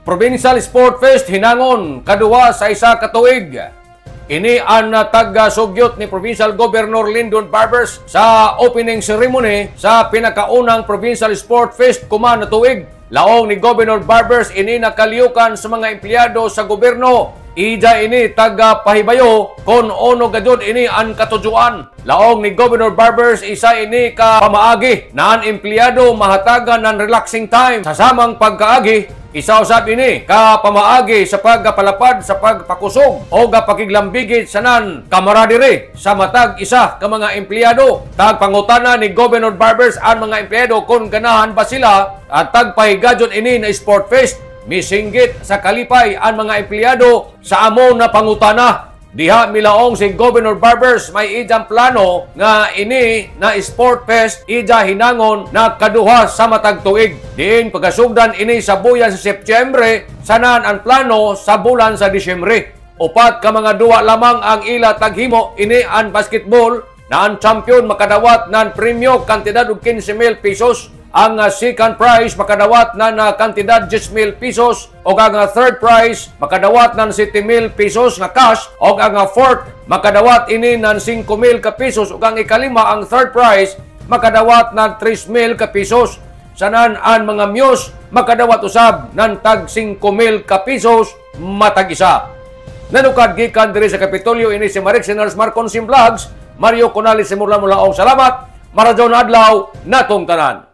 Provincial Sport Fest hinangon kaduwa sa isa ka tuig. Ini ang taga-sugyot ni Provincial Governor Lyndon Barbers sa opening ceremony sa pinakaunang Provincial Sport Fest kuman na tuig. Laong ni Governor Barbers ini nakaliyukan sa mga empleyado sa gobyerno. Ija ini taga-pahibayo kung ono gajud ini ang katujuan. Laong ni Governor Barbers isa ini ka pamaagi na ang empleyado mahatagan ng relaxing time sa samang pagkaagi. Isa usab ini ka pamaagi sa pagpalapad sa pagpakusog o pakiglambigit sa nan kamaradiri sa matag isa ka mga empleyado. Tagpangutana ni Governor Barbers ang mga empleyado kung ganahan ba sila at tagpahigadyon ini na Sport Fest. Misinggit sa kalipay ang mga empleyado sa amo na pangutana. Diha milaong si Governor Barbers may ijang plano nga ini na Sport Fest ija hinangon na kaduha sa matag tuig. Diin pagasugdan ini sa buyan sa Setyembre, sanan ang plano sa bulan sa Disyembre. Upat ka mga duwa lamang ang ila taghimo ini ang basketball na ang champion makadawat ng premyo kantidad og 15,000 pesos. Ang second prize makadawat ng kantidad 10,000 pesos o ang third prize makadawat ng 7,000 pesos nga cash o ang fourth makadawat ini ng 5,000 ka pesos o ang ikalima ang third prize makadawat ng 3,000 ka pesos. Sanan ang mga muse makadawat usab ng tag 5,000 ka pesos matag isa. Nanukad gikan diri sa Kapitolyo ini si Marek Senars Marconsim Vlogs, Mario Conales Simula Mulaong. Salamat. Maradyon adlaw natong tanan.